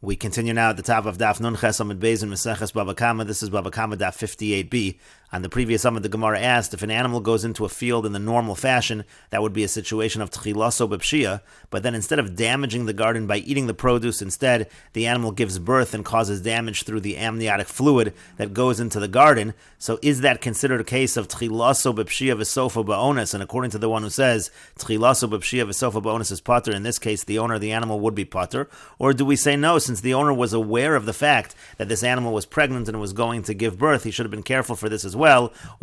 We continue now at the top of Daf Nun Ches Amud Beis in Meseches Bava Kamma. This is Bava Kamma Daf 58b. On the previous Amud, the Gemara asked if an animal goes into a field in the normal fashion, that would be a situation of tchilaso b'pshia, but then instead of damaging the garden by eating the produce, instead the animal gives birth and causes damage through the amniotic fluid that goes into the garden. So is that considered a case of tchilaso b'pshia v'sofa ba'onis? And according to the one who says tchilaso b'pshia v'sofa ba'onis is pater, in this case the owner of the animal would be pater? Or do we say no, since the owner was aware of the fact that this animal was pregnant and was going to give birth, he should have been careful for this as well.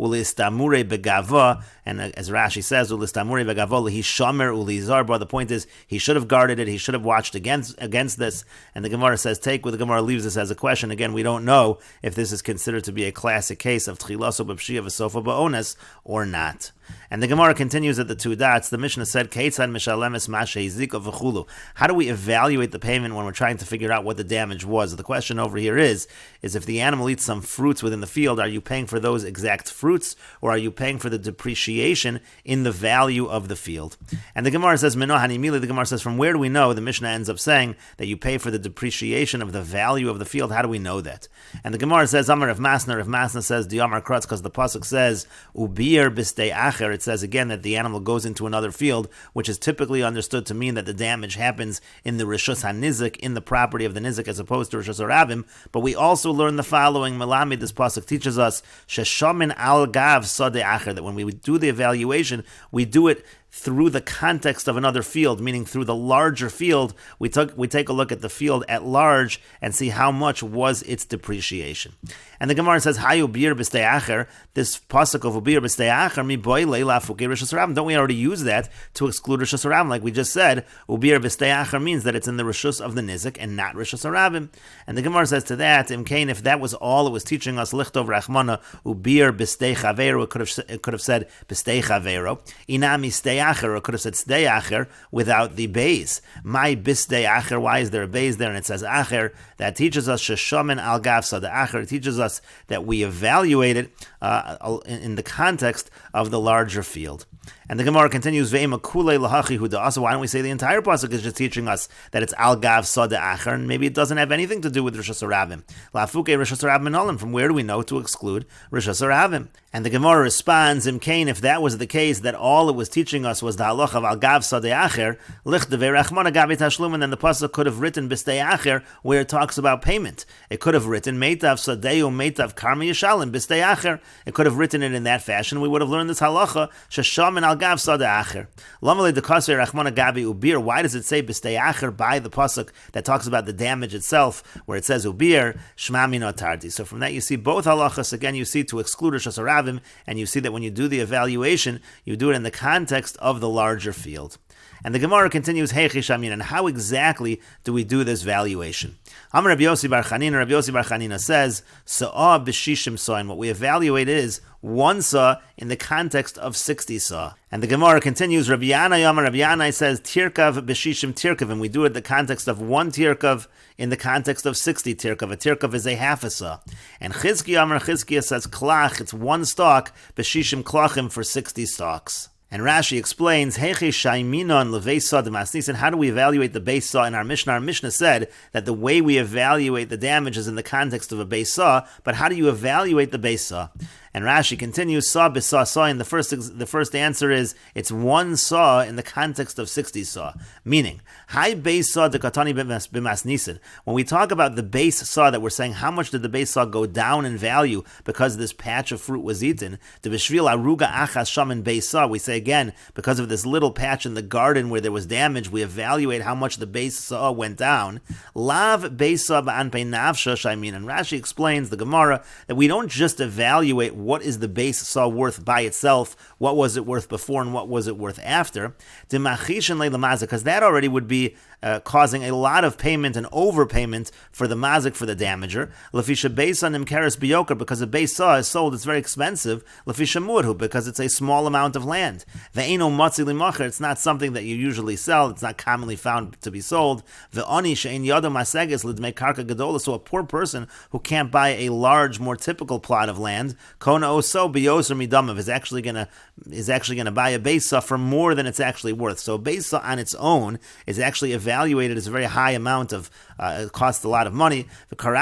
Ulistamure begava, and as Rashi says, ulistamure begava lihishamer ulizarba. The point is, he should have guarded it. He should have watched against this. And the Gemara says, the Gemara leaves this as a question. Again, we don't know if this is considered to be a classic case of tchilaso b'pshia v'sofa ba'ones or not. And the Gemara continues at the two dots. The Mishnah said, Keitzad mishalemes mashehizika v'chulu. How do we evaluate the payment when we're trying to figure out what the damage was? The question over here is if the animal eats some fruits within the field, are you paying for those exact fruits, or are you paying for the depreciation in the value of the field? And the Gemara says, Mino hanimili, the Gemara says, from where do we know? The Mishnah ends up saying that you pay for the depreciation of the value of the field. How do we know that? And the Gemara says, Amar Rav Masna says, Diamar Kratz, because the pasuk says, Ubir b'stei acher. It says again that the animal goes into another field, which is typically understood to mean that the damage happens in the rishus hanizik, in the property of the nizik, as opposed to rishus haravim. But we also learn the following. Melamid, this pasuk teaches us, Sheshamin al gav sadeh acher, that when we do the evaluation, we do it through the context of another field, meaning through the larger field. We take a look at the field at large and see how much was its depreciation. And the Gemara says, Hayu bir b'stei acher, this pasuk of ubir b'stei acher, mi boy leila fuke rishus haravim. Don't we already use that to exclude rishus haravim? Like we just said, ubir b'stei acher means that it's in the rishus of the nizik and not rishus haravim. And the Gemara says to that, Imkain, if that was all it was teaching us, lichtov rachmana ubir b'stei chavero, it could have said b'stei chavero, inami stei acher, or could have said stei acher without the beis. My b'stei acher, why is there a beis there and it says acher? That teaches us sheshamen al gav sada acher. It teaches us that we evaluate it in the context of the larger field. And the Gemara continues, Ve'ema kulei lahachi huda. So why don't we say the entire pasuk is just teaching us that it's al gav sada acher, and maybe it doesn't have anything to do with rishus haravim. Lafuke rishus haravim enolim. From where do we know to exclude rishus haravim? And the Gemara responds, Imkain, if that was the case, that all it was teaching us was the halach of al gav sada acher, lichtevei rachmana gabi tashlum, and then the pasuk could have written b'stei acher where it talks about payment. It could have written meitav sadeu meitav karmi yishalim b'stei acher. It could have written it in that fashion. We would have learned this halacha shesham and al gav sada acher. Lamalei dekasei rachmana gabi ubir. Why does it say b'stei acher by the pasuk that talks about the damage itself, where it says ubir shma min otardi? So from that you see both halachas. Again, you see to exclude rishus haravim, and you see that when you do the evaluation, you do it in the context of the larger field. And the Gemara continues, Hey Chishamin, and how exactly do we do this valuation? Amar Rabbi Yossi bar Chanina says, Sa'ah b'shishim sa, and what we evaluate is one sa in the context of 60 sa. And the Gemara continues, Rabbi Yanai says, Tirkav b'shishim tirkav, and we do it in the context of one tirkav in the context of 60 tirkav. A tirkav is a half a sa. And Chizkiya says, Klach, it's one stalk, b'shishim klachim for 60 stalks. And Rashi explains, Heche Shaiminon Levei Saw de Masnis, and how do we evaluate the base saw in our Mishnah? Our Mishnah said that the way we evaluate the damage is in the context of a base saw, but how do you evaluate the base saw? And Rashi continues, saw b'saw saw, and the first answer is, it's one saw in the context of 60 saw. Meaning, high base saw de katani b'masnisid. When we talk about the base saw, that we're saying, how much did the base saw go down in value because this patch of fruit was eaten? De b'shvil aruga achas shaman base saw. We say again, because of this little patch in the garden where there was damage, we evaluate how much the base saw went down. Lav base saw ba'anpei navsha shaimin. And Rashi explains, the Gemara, that we don't just evaluate what is the base saw worth by itself, what was it worth before and what was it worth after, because that already would be causing a lot of payment and overpayment for the mazik, for the damager. Lefisha base on imkeres biyoker, because a base saw is sold, it's very expensive. Lefisha murhu, because it's a small amount of land. Ve'eno matzi limacher, it's not something that you usually sell, it's not commonly found to be sold. Ve'oni she'en yado maseges lidmei karka gadola, so a poor person who can't buy a large, more typical plot of land, kona oso biyoser midamav, is actually going to buy a base saw for more than it's actually worth. So a base saw on its own is actually a evaluate it as a very high amount of, it costs a lot of money. And so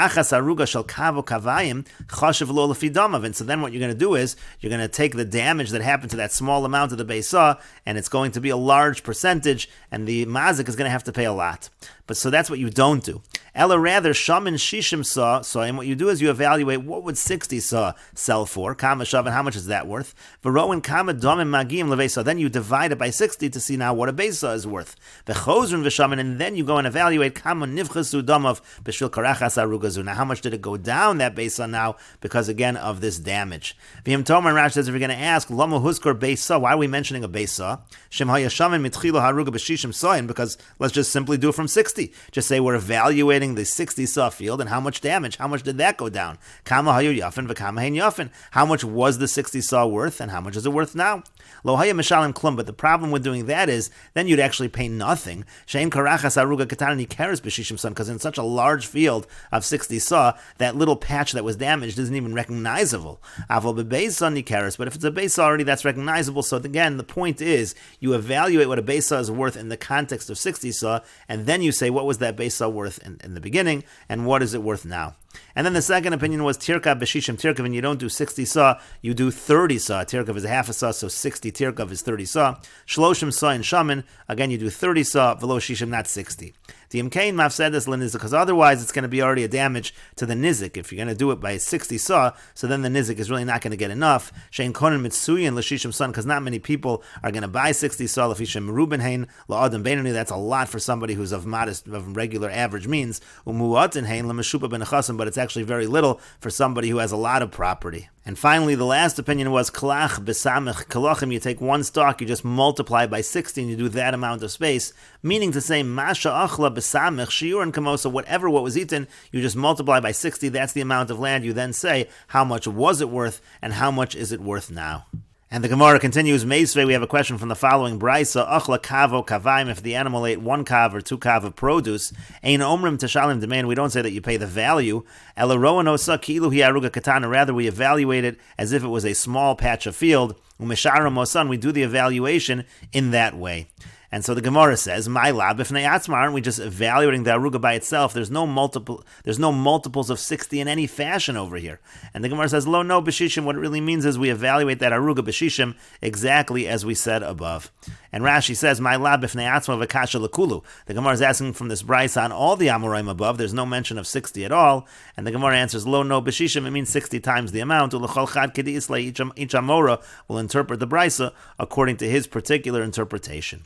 then what you're going to do is, you're going to take the damage that happened to that small amount of the Beisah, and it's going to be a large percentage, and the mazik is going to have to pay a lot. But so that's what you don't do. Ella rather, shaman shishim saw, and what you do is you evaluate what would 60 saw sell for, kama shav, and how much is that worth? V'roin kama domim magim levesa. Then you divide it by 60 to see now what a besa is worth. V'chozrun v'shaman, and then you go and evaluate kama nivchasu domav b'shvil karachas arugazu. Now how much did it go down, that besa now, because again of this damage? V'yim Tomer and Rash says, if you're going to ask, lama huskor besa, why are we mentioning a besa? Shem haya shaman mitchilo haruga b'shishim sayin, because let's just simply do it from 60. Just say we're evaluating the 60 saw field and how much damage, how much did that go down? Kama hayu yafin v'kama hein yafin. How much was the 60 saw worth and how much is it worth now? Lo haya mishalim klum, but the problem with doing that is then you'd actually pay nothing. Shein karachas aruga katani keres b'shishim son, because in such a large field of 60 saw, that little patch that was damaged isn't even recognizable. Aval bebeisa nikeres, but if it's a besa already, that's recognizable. So again, the point is you evaluate what a besa is worth in the context of 60 saw, and then you say what was that besa worth in the beginning, and what is it worth now? And then the second opinion was tirkav b'shishim tirkav, and you don't do 60 saw, you do 30 saw. Tirkav is a half a saw, so 60 tirkav is 30 saw. Shloshim saw in shaman, again you do 30 saw, v'lo shishim, not 60. The imkain mafsedes l'nizik, because otherwise it's going to be already a damage to the nizik. If you're going to do it by 60 saw, so then the nizik is really not going to get enough. Shein konen mitsuyin l'shishim son, because not many people are going to buy 60 saw l'fishim ruben hein la'adam beinani. That's a lot for somebody who's of modest, of regular average means. Umuatin hein l'meshupa benechasim, but it's actually very little for somebody who has a lot of property. And finally, the last opinion was kalach besamich kalachim. You take one stalk, you just multiply by 60, and you do that amount of space. Meaning to say, masha achla besamich shiur and kamosa, whatever what was eaten, you just multiply by 60. That's the amount of land. You then say, how much was it worth, and how much is it worth now? And the Gemara continues, Meisvei, we have a question from the following Brisa, Achla kavo kavaim, if the animal ate 1 kav or 2 kav of produce, Ein omrim tashalim demain, we don't say that you pay the value, Ela roan osa ki'ilu hi aruga katana, rather we evaluate it as if it was a small patch of field, Umesharam osan, we do the evaluation in that way. And so the Gemara says, "My lab if ne'atzma, aren't we just evaluating the aruga by itself? There's no multiples of 60 in any fashion over here." And the Gemara says, "Lo no b'shishim." What it really means is we evaluate that aruga b'shishim exactly as we said above. And Rashi says, "My lab if ne'atzma v'kasha lekulu." The Gemara is asking from this brisa on all the amoraim above. There's no mention of 60 at all. And the Gemara answers, "Lo no b'shishim." It means 60 times the amount. Ulechol chad kedi islay, each amora will interpret the brisa according to his particular interpretation.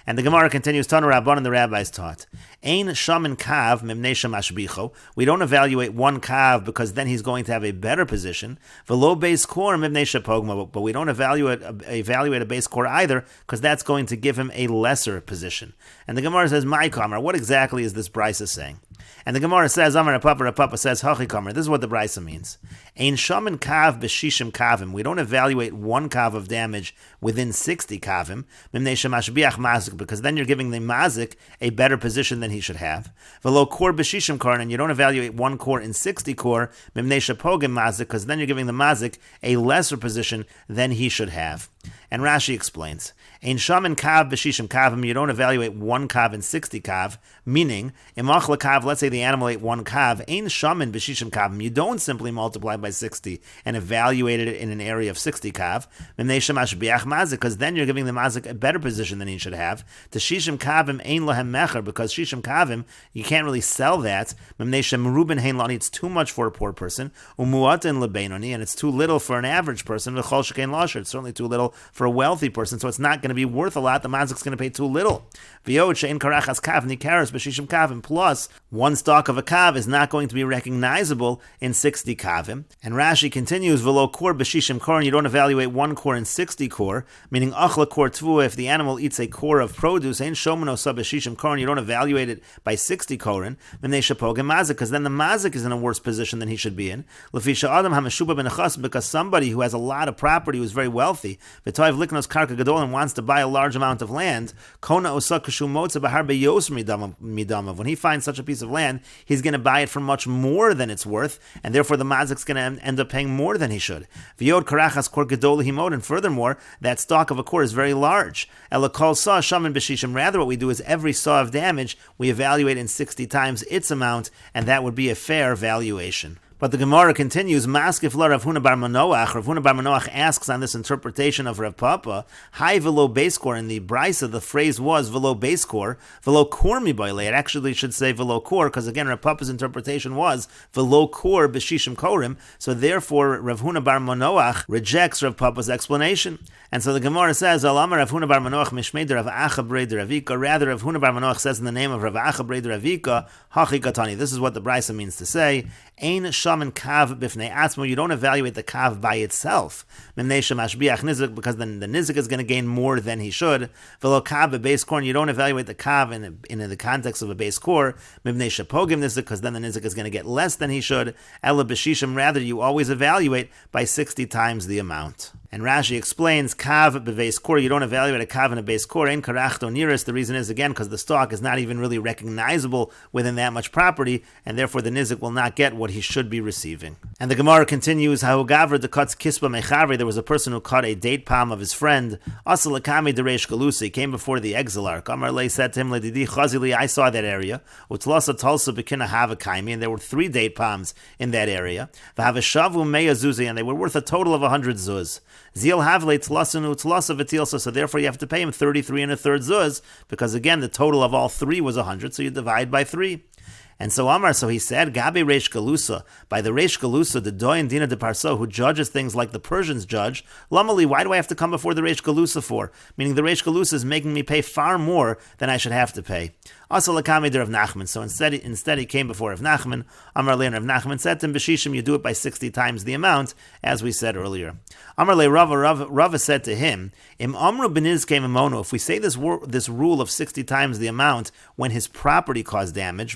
And the Gemara continues, Tanu Rabban, the rabbis taught, Ein shaman kav mimnei shemashbicho. We don't evaluate 1 kav because then he's going to have a better position. V'lo beis kor mimnei shepogma, but we don't evaluate a beis kor either because that's going to give him a lesser position. And the Gemara says, My Kamar, what exactly is this brisa saying? And the Gemara says, Amar Papa says, Hachi Kamar, this is what the brisa means. Ein shaman kav b'shishim kavim. We don't evaluate 1 kav of damage within 60 kavim, mimnei shemashbiach mazik, because then you're giving the mazik a better position than he should have. V'lo kor b'shishim kor, and you don't evaluate 1 kor in 60 kor, mimnei shepogim mazik, because then you're giving the mazik a lesser position than he should have. And Rashi explains, Ein shaman kav b'shishim kavim, you don't evaluate 1 kav in 60 kav, meaning, imach kav, let's say the animal ate 1 kav, ein shaman b'shishim kavim, you don't simply multiply by 60 and evaluate it in an area of 60 kav, mimnei shemash biach mazik, because then you're giving the mazik a better position than he should have. To shishim kavim ein lahem mecher, because shishim kavim, you can't really sell that, mimnei shemruben hein lani, it's too much for a poor person, umuatin lebeinoni, and it's too little for an average person, v'chol shekain lasher, it's certainly too little for a wealthy person, so it's not going to be worth a lot. The mazik's going to pay too little. V'yod she'en karachas kav nikaros b'shishim kavim, plus 1 stalk of a kav is not going to be recognizable in 60 kavim. And Rashi continues, v'lo kor b'shishim kor, and you don't evaluate 1 kor in 60 kor, meaning achla kor tvua, if the animal eats a kor of produce, ain't shomano sub b'shishim kor, and you don't evaluate it by 60 korin, mimnei shepogim mazik, because then the mazik is in a worse position than he should be in. L'fisha adam hameshuba benachas, because somebody who has a lot of property, who's very wealthy, Oiv Liknos Karka Gadol and wants to buy a large amount of land, Kona Osa Kashu Motza Bahar Beyos Midamav. When he finds such a piece of land, he's going to buy it for much more than it's worth, and therefore the mazik's going to end up paying more than he should. V'yod Karachas Kor Gadol Himod, and furthermore, that stalk of a kor is very large. Elakol Saw Shaman Beshishim. Rather, what we do is every saw of damage we evaluate in 60 times its amount, and that would be a fair valuation. But the Gemara continues, Maskif la Rav Huna bar Manoach. Rav Huna bar Manoach asks on this interpretation of Rav Papa, Hai velo beiskor. In the Brisa, the phrase was velo beiskor, velo kor mi boile. It actually should say velo kor, because again, Rav Papa's interpretation was velo kor b'shishim korim. So therefore, Rav Huna bar Manoach rejects Rav Papa's explanation. And so the Gemara says, Alama Rav Huna bar Manoach mishmei Rav Acha brei Ravika. Rather, Rav Huna bar Manoach says in the name of Rav Acha brei Ravika, Hachi katani. This is what the Brisa means to say. Ein shaman kav bifnei atzmo. You don't evaluate the kav by itself. Mimnei shemashbiach nizik, because then the nizik is going to gain more than he should. Velo kav base korn. You don't evaluate the kav in the context of a base kor. Mimnei shepogim nizik, because then the nizik is going to get less than he should. Ela b'shishim. Rather, you always evaluate by 60 times the amount. And Rashi explains, kav b'veis kor, you don't evaluate a kav in a base kor, ein karachto nearest. The reason is, again, because the stalk is not even really recognizable within that much property, and therefore the nizik will not get what he should be receiving. And the Gemara continues, how gavra de cuts kispa mechavri. There was a person who cut a date palm of his friend. Asa lekami dereish galusi. He came before the exilarch. Amar lei said to him, ledidi chazili, I saw that area. Utlasa talsa bekina hava kaimi, and there were 3 date palms in that area. V'haveshavu meya zuzi, and they were worth a total of 100 zuz. Zil havle tlasanu tlasa v'tilsa. So therefore you have to pay him 33 1/3 zuz, because again the total of all 3 was 100, so you divide by 3. And so Amar, so he said, Gabi Reish Galusa, by the Reish Galusa, the Doyan Dina de Parso, who judges things like the Persians judge, Lamali, why do I have to come before the Reish Galusa for? Meaning the Reish Galusa is making me pay far more than I should have to pay. Also Lakami de Rav Nachman. So instead he came before Rav Nachman. Amar Le, and Rav Nachman said to him, B'shishim, you do it by 60 times the amount, as we said earlier. Amar Le, Rava said to him, Im Amru Benizke Mamono, if we say this rule of 60 times the amount when his property causes damage,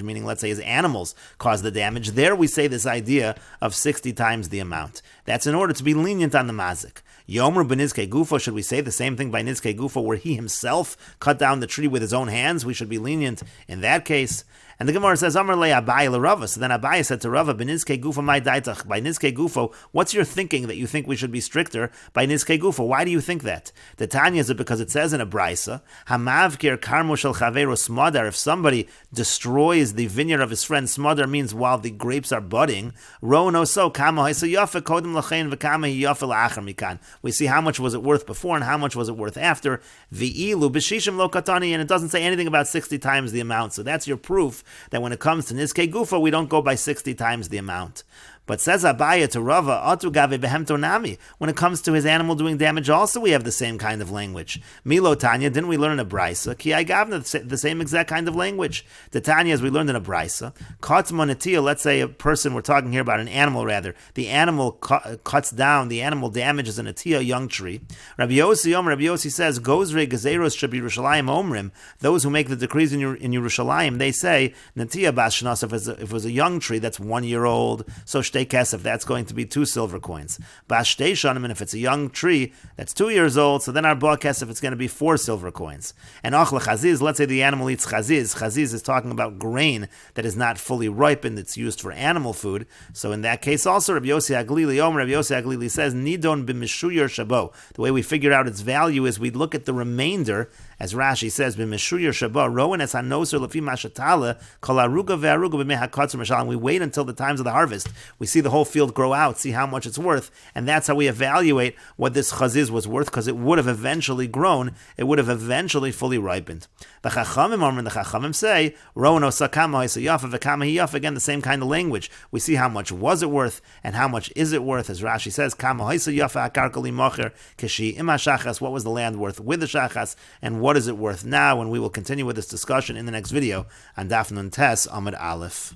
meaning let's say his animals cause the damage, there we say this idea of 60 times the amount. That's in order to be lenient on the mazik. Yomru benizke gufo, should we say the same thing by nizke gufo, where he himself cut down the tree with his own hands? We should be lenient in that case. And the Gemara says, Amar le Abai le Rava. So then Abai said to Rava, Benizke gufo mai daitach. By nizke gufo, what's your thinking that you think we should be stricter by nizke gufo? Why do you think that? The Tanya, is it because it says in a brisa, Hamavkir karmo shel chavero smadar. If somebody destroys the vineyard of his friend, smadar means while the grapes are budding. Ro no so kama ha'isa yafa kodem lachein v'kama yafa la'achar mikan. We see how much was it worth before and how much was it worth after. V'ilu b'shishim lo katani, and it doesn't say anything about 60 times the amount. So that's your proof that when it comes to Nizke Gufa, we don't go by 60 times the amount. But says Abaya to Rava, Atu gave behemto nami. When it comes to his animal doing damage, also we have the same kind of language. Milo Tanya, didn't we learn in a brisa? Ki I gavna, the same exact kind of language. The Tanya, as we learned in a brisa, Katz monetia. Let's say a person, we're talking here about an animal rather. The animal cuts down, the animal damages an atia, a young tree. Rabbi Yossi says, Gozre gezeros should be Yerushalayim omrim. Those who make the decrees in Yerushalayim, they say natia bas shnas. If it was a young tree that's 1 year old, so shtei kesef, that's going to be 2 silver coins. Bas shtei shanim, and if it's a young tree that's 2 years old, so then our ba kesef, it's going to be 4 silver coins. And achle chaziz, let's say the animal eats chaziz. Chaziz is talking about grain that is not fully ripened, it's used for animal food. So in that case also, Rabbi Yossi Aglili says, Nidon b'mishuyar shabo. The way we figure out its value is we look at the remainder, as Rashi says, b'mishuyar shabo, roen es hanoser lefi mashatala, kol aruga ve'aruga b'mei hakatzer mashalim. We wait until the times of the harvest. We see the whole field grow out, see how much it's worth, and that's how we evaluate what this chaziz was worth, because it would have eventually grown, it would have eventually fully ripened. The Chachamim say, roen osakama hisayafa v'kama hiyafa, again the same kind of language. We see how much was it worth, and how much is it worth, as Rashi says, kama hisayafa akarkali mocher kishi ima shachas, what was the land worth with the shachas, and what is it worth now, and we will continue with this discussion in the next video on Daf Nun Tes Amud Aleph.